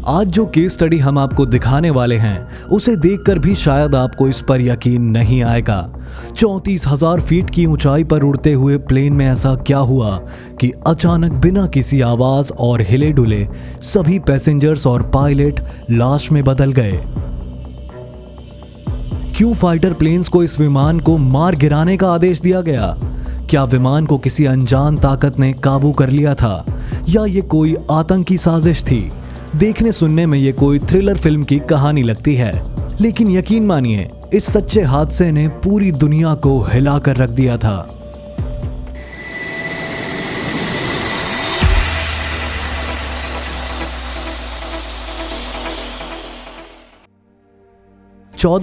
आज जो case study हम आपको दिखाने वाले हैं उसे देखकर भी शायद आपको इस पर यकीन नहीं आएगा। 34,000 फीट की ऊंचाई पर उड़ते हुए प्लेन में ऐसा क्या हुआ कि अचानक बिना किसी आवाज और हिले डुले सभी पैसेंजर्स और पायलट लाश में बदल गए। क्यों फाइटर प्लेन्स को इस विमान को मार गिराने का आदेश दिया गया? क्या विमान को किसी अनजान ताकत ने काबू कर लिया था या ये कोई आतंकी साजिश थी? देखने सुनने में ये कोई थ्रिलर फिल्म की कहानी लगती है, लेकिन यकीन मानिए इस सच्चे हादसे ने पूरी दुनिया को हिला कर रख दिया था।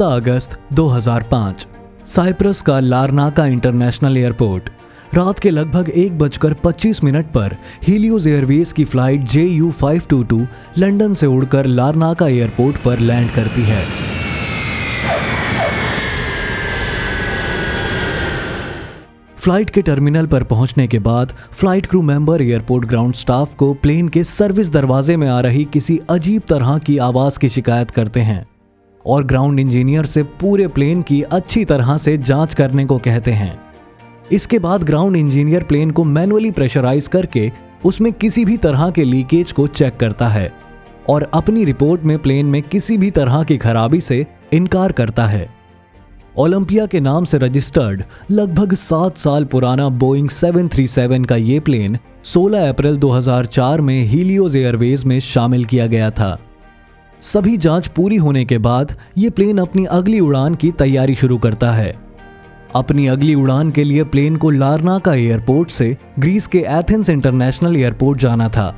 अगस्त 2005 साइप्रस का लारनाका इंटरनेशनल एयरपोर्ट। रात के लगभग 1:25 पर हीलियोस एयरवेज की फ्लाइट JU522 लंदन से उड़कर लारनाका एयरपोर्ट पर लैंड करती है। फ्लाइट के टर्मिनल पर पहुंचने के बाद flight crew member airport ground staff को प्लेन के सर्विस दरवाजे में आ रही किसी अजीब तरह की आवाज की शिकायत करते हैं और ग्राउंड इंजीनियर से पूरे प्लेन की अच्छी तरह से जांच करने को कहते हैं। इसके बाद ग्राउंड इंजीनियर प्लेन को मैनुअली प्रेशराइज करके उसमें किसी भी तरह के लीकेज को चेक करता है और अपनी रिपोर्ट में प्लेन में किसी भी तरह की खराबी से इनकार करता है। ओलंपिया के नाम से रजिस्टर्ड लगभग 7 साल पुराना बोइंग 737 का ये प्लेन 16 अप्रैल 2004 में हीलियोस एयरवेज में शामिल किया गया था। सभी जांच पूरी होने के बाद ये प्लेन अपनी अगली उड़ान की तैयारी शुरू करता है। अपनी अगली उड़ान के लिए प्लेन को लारनाका एयरपोर्ट से ग्रीस के एथेंस इंटरनेशनल एयरपोर्ट जाना था,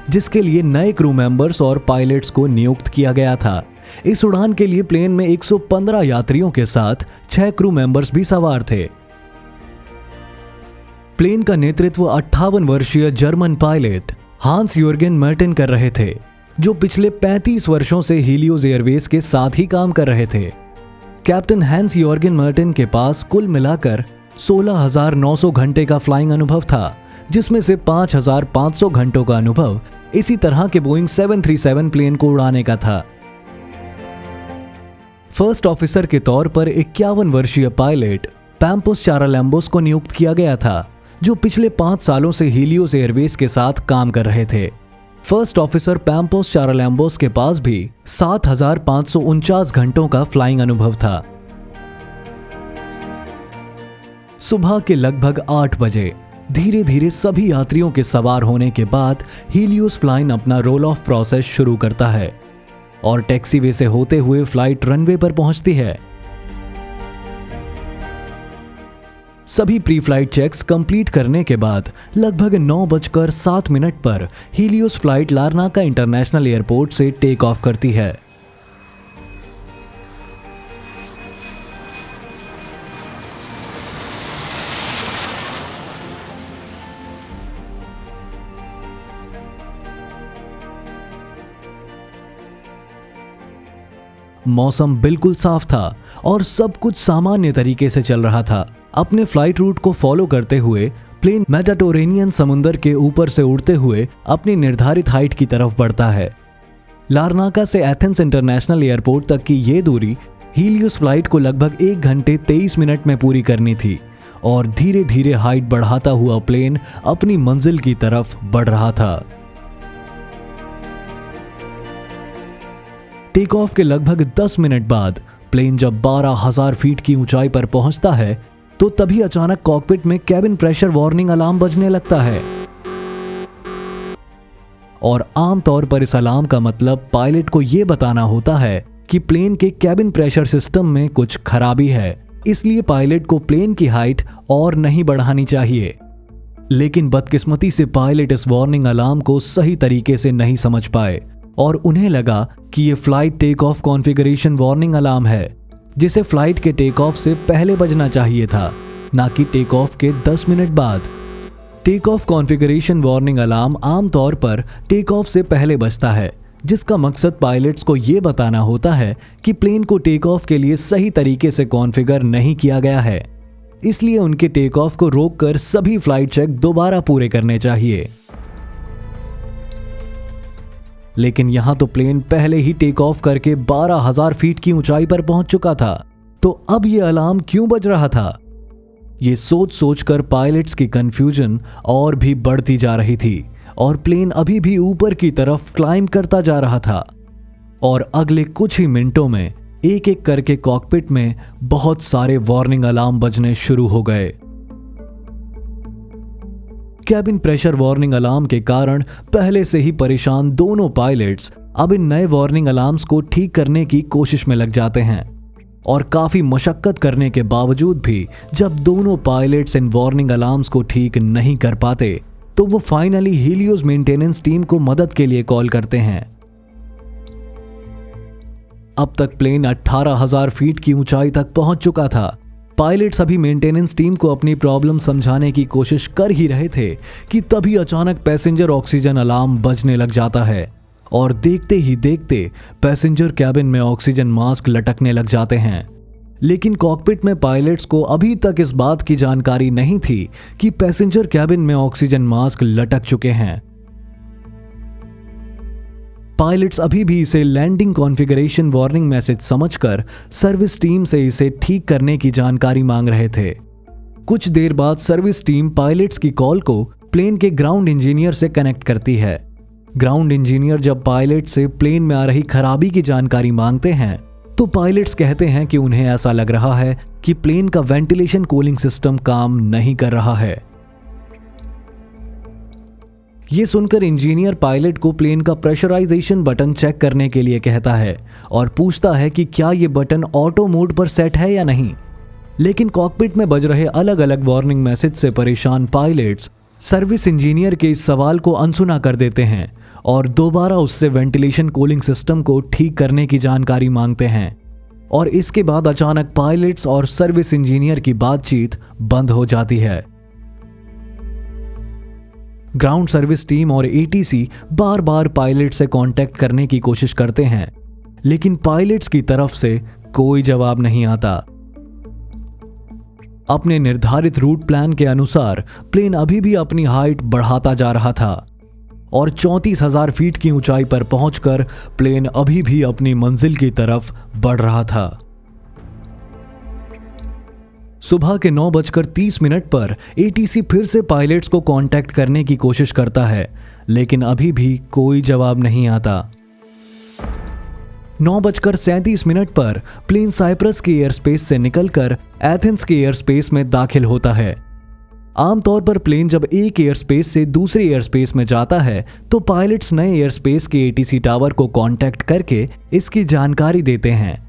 जिसके लिए नए क्रू मेंबर्स और पायलट्स को नियुक्त किया गया था। इस उड़ान के लिए प्लेन में 115 यात्रियों के साथ 6 क्रू मेंबर्स भी सवार थे। प्लेन का नेतृत्व 58 वर्षीय जर्मन पायलट हांस यूर्गेन मर्टेन कर रहे थे, जो पिछले 35 वर्षों से हीलियोस एयरवेज के साथ ही काम कर रहे थे। कैप्टन हैंस यूर्गेन मर्टेन के पास कुल मिलाकर 16,900 घंटे का फ्लाइंग अनुभव था, जिसमें से 5,500 घंटों का अनुभव इसी तरह के बोइंग 737 प्लेन को उड़ाने का था। फर्स्ट ऑफिसर के तौर पर 51 वर्षीय पायलट पैम्पोस चारालैम्बोस को नियुक्त किया गया था, जो पिछले 5 सालों से हीलियोस एयरवेज के साथ काम कर रहे थे। फर्स्ट ऑफिसर पैम्पोस चारालैम्बोस के पास भी 7,549 घंटों का फ्लाइंग अनुभव था। सुबह के लगभग 8 बजे धीरे धीरे सभी यात्रियों के सवार होने के बाद हीलियोस फ्लाइन अपना रोल ऑफ प्रोसेस शुरू करता है और टैक्सीवे से होते हुए फ्लाइट रनवे पर पहुंचती है। सभी प्री फ्लाइट चेक्स कंप्लीट करने के बाद लगभग 9:07 पर Helios flight Larnaca international airport से टेक ऑफ करती है। मौसम बिल्कुल साफ था और सब कुछ सामान्य तरीके से चल रहा था। अपने फ्लाइट रूट को फॉलो करते हुए प्लेन मेडिटेरेनियन समुद्र के ऊपर से उड़ते हुए अपनी निर्धारित हाइट की तरफ बढ़ता है। लारनाका से एथेंस इंटरनेशनल एयरपोर्ट तक की ये दूरी हीलियोस फ्लाइट को लगभग 1 घंटे 23 मिनट में पूरी करनी थी और धीरे धीरे हाइट बढ़ाता हुआ प्लेन अपनी मंजिल की तरफ बढ़ रहा था। टेक ऑफ के लगभग 10 मिनट बाद प्लेन जब 12,000 फीट की ऊंचाई पर पहुंचता है तो तभी अचानक कॉकपिट में कैबिन प्रेशर वार्निंग अलार्म बजने लगता है और आमतौर पर इस अलार्म का मतलब पायलट को यह बताना होता है कि प्लेन के कैबिन प्रेशर सिस्टम में कुछ खराबी है, इसलिए पायलट को प्लेन की हाइट और नहीं बढ़ानी चाहिए। लेकिन बदकिस्मती से पायलट इस वार्निंग अलार्म को सही तरीके से नहीं समझ पाए और उन्हें लगा कि यह flight take off configuration warning alarm है, जिसे फ्लाइट के टेक ऑफ से पहले बजना चाहिए था, ना कि टेक ऑफ के 10 मिनट बाद। Take off configuration warning alarm आमतौर पर टेक ऑफ से पहले बजता है, जिसका मकसद पायलट्स को यह बताना होता है कि प्लेन को टेक ऑफ के लिए सही तरीके से कॉन्फ़िगर नहीं किया गया है। इसलिए उनके टेक ऑफ को रोककर सभी फ्लाइट चेक दोबारा पूरे करने चाहिए। लेकिन यहां तो प्लेन पहले ही टेक ऑफ करके 12,000 फीट की ऊंचाई पर पहुंच चुका था, तो अब ये अलार्म क्यों बज रहा था? ये सोच सोचकर पायलट्स की कंफ्यूजन और भी बढ़ती जा रही थी और प्लेन अभी भी ऊपर की तरफ क्लाइंब करता जा रहा था। और अगले कुछ ही मिनटों में एक एक करके कॉकपिट में बहुत सारे वार्निंग अलार्म बजने शुरू हो गए। कैबिन प्रेशर वार्निंग अलार्म के कारण पहले से ही परेशान दोनों पायलट्स अब इन नए वार्निंग अलार्म्स को ठीक करने की कोशिश में लग जाते हैं। और काफी मशक्कत करने के बावजूद भी जब दोनों पायलट्स इन वार्निंग अलार्म्स को ठीक नहीं कर पाते तो वो फाइनली हीलियोस मेंटेनेंस टीम को मदद के लिए कॉल करते हैं। अब तक प्लेन 18,000 फीट की ऊंचाई तक पहुंच चुका था। पायलट्स अभी मेंटेनेंस टीम को अपनी प्रॉब्लम समझाने की कोशिश कर ही रहे थे कि तभी अचानक पैसेंजर ऑक्सीजन अलार्म बजने लग जाता है और देखते ही देखते पैसेंजर कैबिन में ऑक्सीजन मास्क लटकने लग जाते हैं। लेकिन कॉकपिट में पायलट्स को अभी तक इस बात की जानकारी नहीं थी कि पैसेंजर कैबिन में ऑक्सीजन मास्क लटक चुके हैं। पायलट्स अभी भी इसे लैंडिंग कॉन्फ़िगरेशन वार्निंग मैसेज समझकर सर्विस टीम से इसे ठीक करने की जानकारी मांग रहे थे। कुछ देर बाद सर्विस टीम पायलट्स की कॉल को प्लेन के ग्राउंड इंजीनियर से कनेक्ट करती है। ग्राउंड इंजीनियर जब पायलट से प्लेन में आ रही खराबी की जानकारी मांगते हैं तो पायलट्स कहते हैं कि उन्हें ऐसा लग रहा है कि प्लेन का वेंटिलेशन कूलिंग सिस्टम काम नहीं कर रहा है। ये सुनकर इंजीनियर पायलट को प्लेन का प्रेशराइजेशन बटन चेक करने के लिए कहता है और पूछता है कि क्या ये बटन ऑटो मोड पर सेट है या नहीं। लेकिन कॉकपिट में बज रहे अलग अलग वार्निंग मैसेज से परेशान पायलट्स सर्विस इंजीनियर के इस सवाल को अनसुना कर देते हैं और दोबारा उससे वेंटिलेशन कूलिंग सिस्टम को ठीक करने की जानकारी मांगते हैं। और इसके बाद अचानक पायलट्स और सर्विस इंजीनियर की बातचीत बंद हो जाती है। ग्राउंड सर्विस टीम और एटीसी बार बार पायलट से कांटेक्ट करने की कोशिश करते हैं, लेकिन पायलट्स की तरफ से कोई जवाब नहीं आता। अपने निर्धारित रूट प्लान के अनुसार प्लेन अभी भी अपनी हाइट बढ़ाता जा रहा था और 34,000 फीट की ऊंचाई पर पहुंचकर प्लेन अभी भी अपनी मंजिल की तरफ बढ़ रहा था। सुबह के 9:30 पर एटीसी फिर से पायलट्स को कांटेक्ट करने की कोशिश करता है, लेकिन अभी भी कोई जवाब नहीं आता। 9:37 पर प्लेन साइप्रस के एयर स्पेस से निकलकर एथेंस के एयर स्पेस में दाखिल होता है। आमतौर पर प्लेन जब एक एयर स्पेस से दूसरे एयर स्पेस में जाता है तो पायलट्स नए एयर स्पेस के एटीसी टावर को कांटेक्ट करके इसकी जानकारी देते हैं,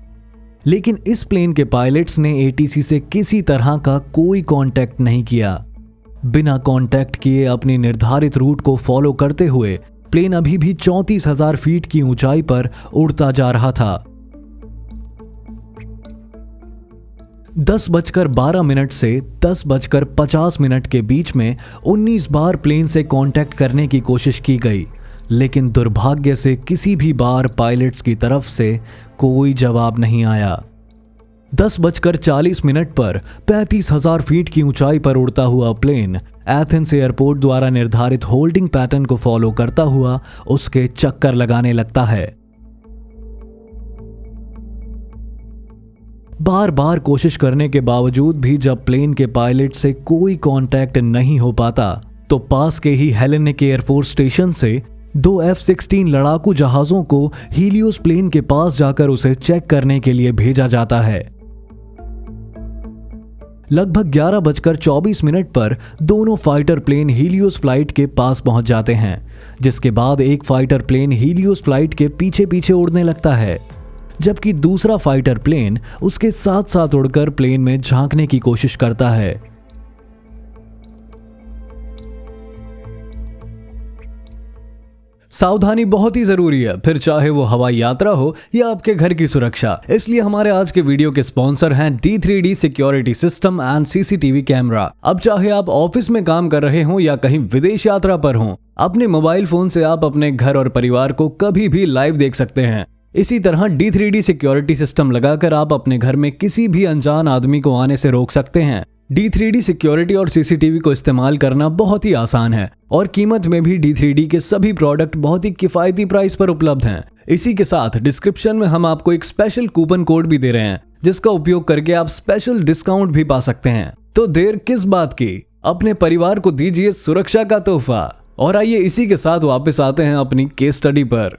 लेकिन इस प्लेन के पायलट्स ने एटीसी से किसी तरह का कोई कांटेक्ट नहीं किया। बिना कांटेक्ट किए अपने निर्धारित रूट को फॉलो करते हुए प्लेन अभी भी 34,000 फीट की ऊंचाई पर उड़ता जा रहा था। 10:12 से 10:50 के बीच में 19 बार प्लेन से कांटेक्ट करने की कोशिश की गई, लेकिन दुर्भाग्य से किसी भी बार पायलट्स की तरफ से कोई जवाब नहीं आया। 10:40 पर 35,000 फीट की ऊंचाई पर उड़ता हुआ प्लेन एथेंस एयरपोर्ट द्वारा निर्धारित होल्डिंग पैटर्न को फॉलो करता हुआ उसके चक्कर लगाने लगता है। बार बार कोशिश करने के बावजूद भी जब प्लेन के पायलट से कोई कांटेक्ट नहीं हो पाता तो पास के ही हेलेनिक एयरफोर्स स्टेशन से 2 F-16 लड़ाकू जहाजों को हीलियोस प्लेन के पास जाकर उसे चेक करने के लिए भेजा जाता है। लगभग 11:24 पर दोनों फाइटर प्लेन हीलियोस फ्लाइट के पास पहुंच जाते हैं, जिसके बाद एक फाइटर प्लेन हीलियोस फ्लाइट के पीछे पीछे उड़ने लगता है, जबकि दूसरा फाइटर प्लेन उसके साथ साथ उड़कर प्लेन में झांकने की कोशिश करता है। सावधानी बहुत ही जरूरी है, फिर चाहे वो हवाई यात्रा हो या आपके घर की सुरक्षा। इसलिए हमारे आज के वीडियो के स्पॉन्सर हैं D3D security system and CCTV camera. अब चाहे आप ऑफिस में काम कर रहे हो या कहीं विदेश यात्रा पर हो, अपने मोबाइल फोन से आप अपने घर और परिवार को कभी भी लाइव देख सकते हैं। इसी तरह D3D सिक्योरिटी सिस्टम लगाकर आप अपने घर में किसी भी अनजान आदमी को आने से रोक सकते हैं। D3D सिक्योरिटी और CCTV को इस्तेमाल करना बहुत ही आसान है और कीमत में भी D3D के सभी प्रोडक्ट बहुत ही किफायती प्राइस पर उपलब्ध हैं। इसी के साथ डिस्क्रिप्शन में हम आपको एक स्पेशल कूपन कोड भी दे रहे हैं जिसका उपयोग करके आप स्पेशल डिस्काउंट भी पा सकते हैं। तो देर किस बात की, अपने परिवार को दीजिए सुरक्षा का तोहफा। और आइए इसी के साथ वापस आते हैं अपनी केस स्टडी पर।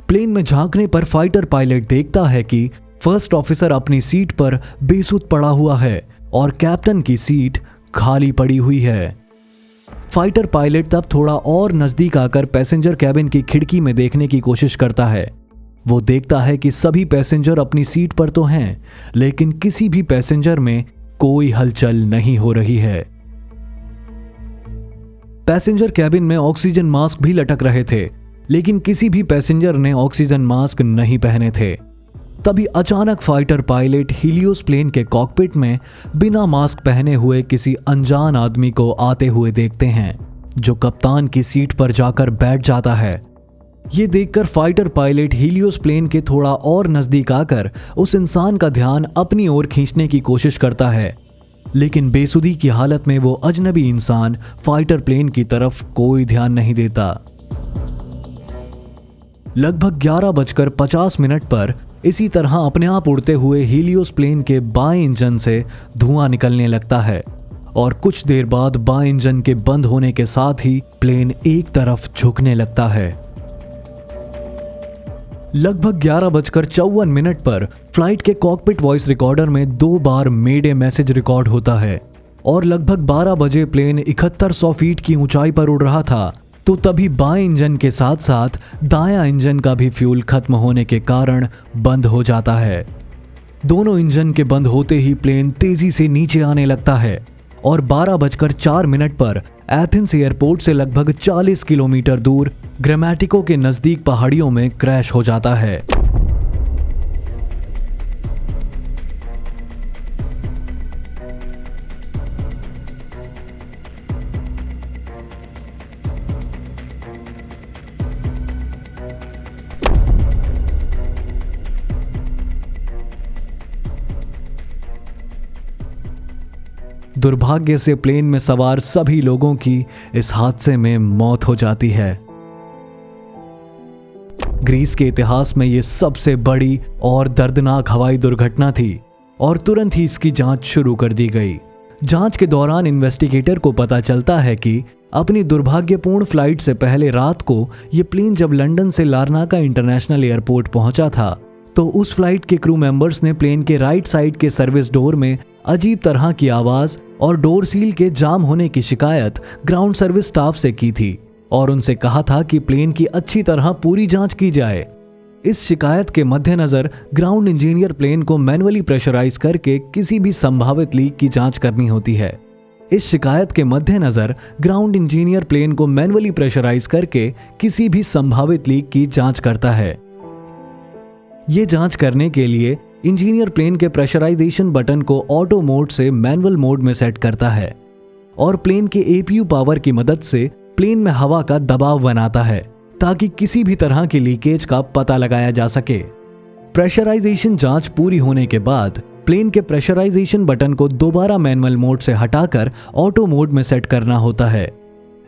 प्लेन में झांकने पर फाइटर पायलट देखता है कि फर्स्ट ऑफिसर अपनी सीट पर बेसुध पड़ा हुआ है और कैप्टन की सीट खाली पड़ी हुई है। फाइटर पायलट तब थोड़ा और नजदीक आकर पैसेंजर कैबिन की खिड़की में देखने की कोशिश करता है। वो देखता है कि सभी पैसेंजर अपनी सीट पर तो हैं, लेकिन किसी भी पैसेंजर में कोई हलचल नहीं हो रही है। पैसेंजर कैबिन में ऑक्सीजन मास्क भी लटक रहे थे, लेकिन किसी भी पैसेंजर ने ऑक्सीजन मास्क नहीं पहने थे। तभी अचानक फाइटर पायलट हीलियोस प्लेन के कॉकपिट में बिना मास्क पहने हुए किसी अनजान आदमी को आते हुए देखते हैं, जो कप्तान की सीट पर जाकर बैठ जाता है। ये देखकर फाइटर पायलट हीलियोस प्लेन के थोड़ा और नजदीक आकर उस इंसान का ध्यान अपनी ओर खींचने की कोशिश करता है, लेकिन बेसुधी की हालत में वो अजनबी इंसान फाइटर प्लेन की तरफ कोई ध्यान नहीं देता। लगभग 11:50 पर इसी तरह अपने आप उड़ते हुए हीलियोस प्लेन के बाएं इंजन से धुआं निकलने लगता है और कुछ देर बाद बाएं इंजन के बंद होने के साथ ही प्लेन एक तरफ झुकने लगता है। लगभग 11:54 पर फ्लाइट के कॉकपिट वॉइस रिकॉर्डर में 2 बार मेडे मैसेज रिकॉर्ड होता है और लगभग 12 बजे प्लेन 7100 फीट की ऊंचाई पर उड़ रहा था। तो तभी बाएं इंजन के साथ साथ दायां इंजन का भी फ्यूल खत्म होने के कारण बंद हो जाता है। दोनों इंजन के बंद होते ही प्लेन तेजी से नीचे आने लगता है और 12:04 पर एथेंस एयरपोर्ट से लगभग 40 किलोमीटर दूर ग्रामेटिको के नजदीक पहाड़ियों में क्रैश हो जाता है। दुर्भाग्य से प्लेन में सवार सभी लोगों की इस हादसे में मौत हो जाती है। ग्रीस के इतिहास में यह सबसे बड़ी और दर्दनाक हवाई दुर्घटना थी और तुरंत ही इसकी जांच शुरू कर दी गई। जांच के दौरान इन्वेस्टिगेटर को पता चलता है कि अपनी दुर्भाग्यपूर्ण फ्लाइट से पहले रात को यह प्लेन जब लंदन से लारनाका इंटरनेशनल एयरपोर्ट पहुंचा था, तो उस फ्लाइट के क्रू मेंबर्स ने प्लेन के राइट साइड के सर्विस डोर में अजीब तरह की आवाज और डोर सील के जाम होने की शिकायत ग्राउंड सर्विस स्टाफ से की थी और उनसे कहा था कि प्लेन की अच्छी तरह पूरी जांच की जाए। इस शिकायत के मद्देनजर ग्राउंड इंजीनियर प्लेन को मैन्युअली प्रेशराइज करके किसी भी संभावित लीक की जांच करनी होती है। इस शिकायत के मद्देनजर ग्राउंड इंजीनियर प्लेन को मैन्युअली प्रेशराइज करके किसी भी संभावित लीक की जांच करता है। ये जांच करने के लिए इंजीनियर प्लेन के प्रेशराइजेशन बटन को ऑटो मोड से मैनुअल मोड में सेट करता है और प्लेन के एपीयू पावर की मदद से प्लेन में हवा का दबाव बनाता है ताकि किसी भी तरह की लीकेज का पता लगाया जा सके। प्रेशराइजेशन जांच पूरी होने के बाद प्लेन के प्रेशराइजेशन बटन को दोबारा मैनुअल मोड से हटाकर ऑटो मोड में सेट करना होता है,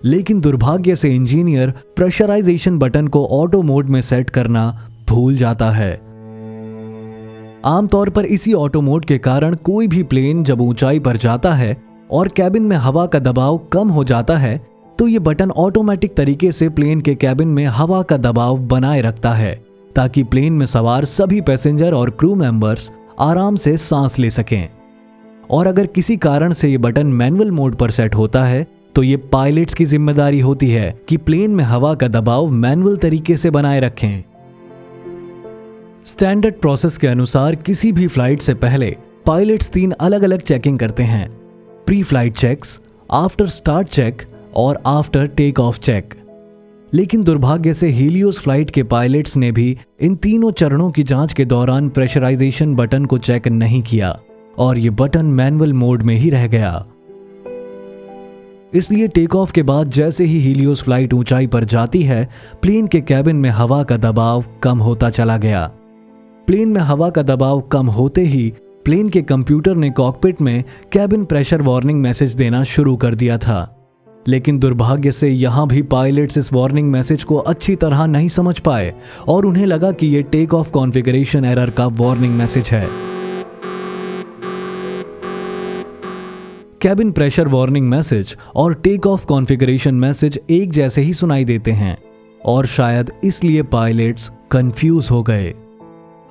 लेकिन दुर्भाग्य से इंजीनियर प्रेशराइजेशन बटन को ऑटो मोड में सेट करना भूल जाता है। आमतौर पर इसी ऑटो मोड के कारण कोई भी प्लेन जब ऊंचाई पर जाता है और कैबिन में हवा का दबाव कम हो जाता है, तो ये बटन ऑटोमेटिक तरीके से प्लेन के कैबिन में हवा का दबाव बनाए रखता है ताकि प्लेन में सवार सभी पैसेंजर और क्रू मेंबर्स आराम से सांस ले सकें। और अगर किसी कारण से ये बटन मैनुअल मोड पर सेट होता है, तो ये पायलट्स की जिम्मेदारी होती है कि प्लेन में हवा का दबाव मैनुअल तरीके से बनाए रखें। स्टैंडर्ड प्रोसेस के अनुसार किसी भी फ्लाइट से पहले पायलट्स 3 अलग अलग चेकिंग करते हैं: pre flight checks, after start check और आफ्टर टेक ऑफ चेक। लेकिन दुर्भाग्य से हीलियोस फ्लाइट के पायलट्स ने भी इन तीनों चरणों की जांच के दौरान प्रेशराइजेशन बटन को चेक नहीं किया और ये बटन मैनुअल मोड में ही रह गया। इसलिए टेक ऑफ के बाद जैसे ही हीलियोस फ्लाइट ऊंचाई पर जाती है, प्लेन के कैबिन में हवा का दबाव कम होता चला गया। प्लेन में हवा का दबाव कम होते ही प्लेन के कंप्यूटर ने कॉकपिट में कैबिन प्रेशर वार्निंग मैसेज देना शुरू कर दिया था। लेकिन दुर्भाग्य से यहां भी पायलट्स इस वार्निंग मैसेज को अच्छी तरह नहीं समझ पाए और उन्हें लगा कि यह टेक ऑफ कॉन्फ़िगरेशन एरर का वार्निंग मैसेज है। कैबिन प्रेशर वार्निंग मैसेज और टेक ऑफ कॉन्फ़िगरेशन मैसेज एक जैसे ही सुनाई देते हैं और शायद इसलिए पायलट्स कंफ्यूज हो गए।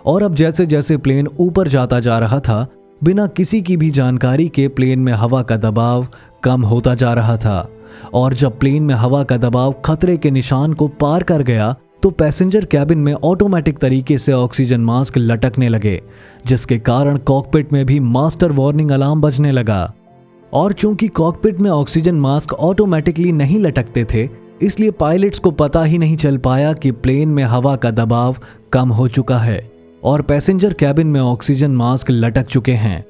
और अब जैसे जैसे प्लेन ऊपर जाता जा रहा था, बिना किसी की भी जानकारी के प्लेन में हवा का दबाव कम होता जा रहा था और जब प्लेन में हवा का दबाव खतरे के निशान को पार कर गया तो पैसेंजर कैबिन में ऑटोमेटिक तरीके से ऑक्सीजन मास्क लटकने लगे, जिसके कारण कॉकपिट में भी मास्टर वार्निंग अलार्म बजने लगा। और चूंकि कॉकपिट में ऑक्सीजन मास्क ऑटोमेटिकली नहीं लटकते थे, इसलिए पायलट्स को पता ही नहीं चल पाया कि प्लेन में हवा का दबाव कम हो चुका है और पैसेंजर कैबिन में ऑक्सीजन मास्क लटक चुके हैं।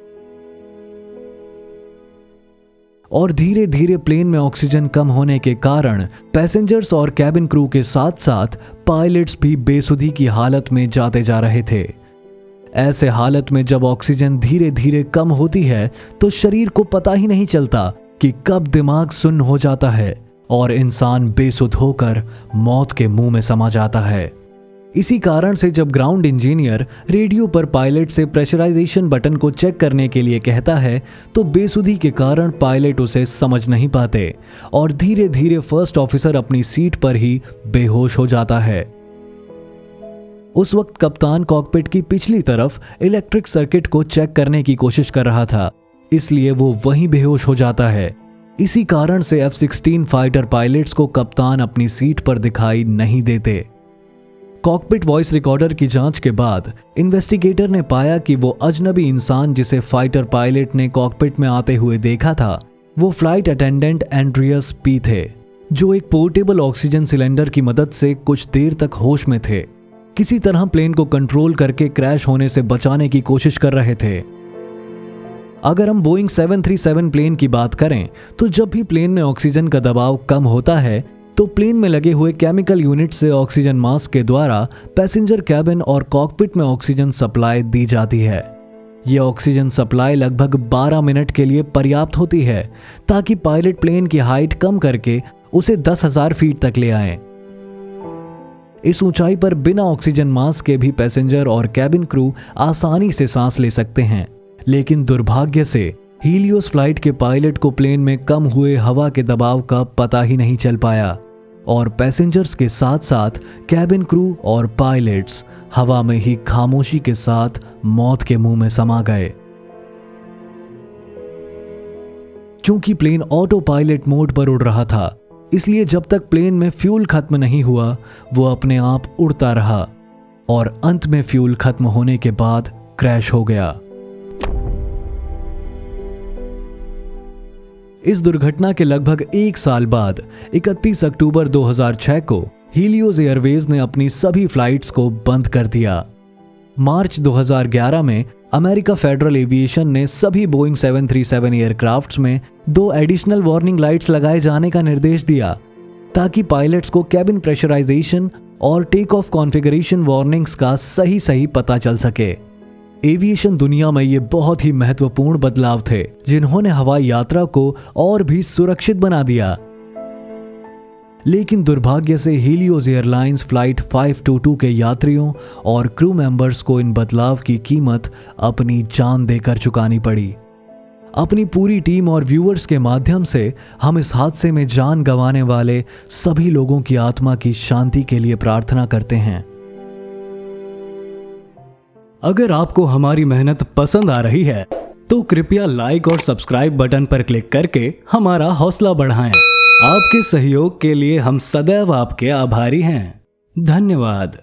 और धीरे धीरे प्लेन में ऑक्सीजन कम होने के कारण पैसेंजर्स और कैबिन क्रू के साथ साथ पायलट्स भी बेसुधी की हालत में जाते जा रहे थे। ऐसे हालत में जब ऑक्सीजन धीरे धीरे कम होती है तो शरीर को पता ही नहीं चलता कि कब दिमाग सुन्न हो जाता है और इंसान बेसुध होकर मौत के मुंह में समा जाता है। इसी कारण से जब ग्राउंड इंजीनियर रेडियो पर पायलट से प्रेशराइजेशन बटन को चेक करने के लिए कहता है तो बेसुधी के कारण पायलट उसे समझ नहीं पाते और धीरे धीरे फर्स्ट ऑफिसर अपनी सीट पर ही बेहोश हो जाता है। उस वक्त कप्तान कॉकपिट की पिछली तरफ इलेक्ट्रिक सर्किट को चेक करने की कोशिश कर रहा था, इसलिए वो वहीं बेहोश हो जाता है। इसी कारण से F-16 फाइटर पायलट्स को कप्तान अपनी सीट पर दिखाई नहीं देते। कॉकपिट वॉइस रिकॉर्डर की जांच के बाद इन्वेस्टिगेटर ने पाया कि वो अजनबी इंसान जिसे फाइटर पायलट ने कॉकपिट में आते हुए देखा था, वो फ्लाइट अटेंडेंट एंड्रियस पी थे, जो एक पोर्टेबल ऑक्सीजन सिलेंडर की मदद से कुछ देर तक होश में थे। किसी तरह प्लेन को कंट्रोल करके क्रैश होने से बचाने की कोशिश कर रहे थे। अगर हम बोइंग 737 प्लेन की बात करें तो जब भी प्लेन में ऑक्सीजन का दबाव कम होता है तो प्लेन में लगे हुए केमिकल यूनिट से ऑक्सीजन मास्क के द्वारा पैसेंजर कैबिन और कॉकपिट में ऑक्सीजन सप्लाई दी जाती है। यह ऑक्सीजन सप्लाई लगभग 12 मिनट के लिए पर्याप्त होती है ताकि पायलट प्लेन की हाइट कम करके उसे 10,000 फीट तक ले आए। इस ऊंचाई पर बिना ऑक्सीजन मास्क के भी पैसेंजर और कैबिन क्रू आसानी से सांस ले सकते हैं, लेकिन दुर्भाग्य से हीलियोस फ्लाइट के पायलट को प्लेन में कम हुए हवा के दबाव का पता ही नहीं चल पाया और पैसेंजर्स के साथ साथ कैबिन क्रू और पायलट्स हवा में ही खामोशी के साथ मौत के मुंह में समा गए। चूंकि प्लेन ऑटो पायलट मोड पर उड़ रहा था, इसलिए जब तक प्लेन में फ्यूल खत्म नहीं हुआ वो अपने आप उड़ता रहा और अंत में फ्यूल खत्म होने के बाद क्रैश हो गया। इस दुर्घटना के लगभग 1 साल बाद 31 अक्टूबर 2006 को हीलियोस एयरवेज ने अपनी सभी फ्लाइट्स को बंद कर दिया। मार्च 2011 में अमेरिका फेडरल एविएशन ने सभी बोइंग 737 एयरक्राफ्ट्स में 2 एडिशनल वार्निंग लाइट्स लगाए जाने का निर्देश दिया ताकि पायलट्स को कैबिन प्रेशराइजेशन और टेक ऑफ कॉन्फ़िगरेशन वार्निंग्स का सही पता चल सके। एविएशन दुनिया में ये बहुत ही महत्वपूर्ण बदलाव थे जिन्होंने हवाई यात्रा को और भी सुरक्षित बना दिया। लेकिन दुर्भाग्य से हीलियोस एयरलाइंस फ्लाइट 522 के यात्रियों और क्रू मेंबर्स को इन बदलाव की कीमत अपनी जान देकर चुकानी पड़ी। अपनी पूरी टीम और व्यूअर्स के माध्यम से हम इस हादसे में जान गंवाने वाले सभी लोगों की आत्मा की शांति के लिए प्रार्थना करते हैं। अगर आपको हमारी मेहनत पसंद आ रही है तो कृपया लाइक और सब्सक्राइब बटन पर क्लिक करके हमारा हौसला बढ़ाएं। आपके सहयोग के लिए हम सदैव आपके आभारी हैं। धन्यवाद।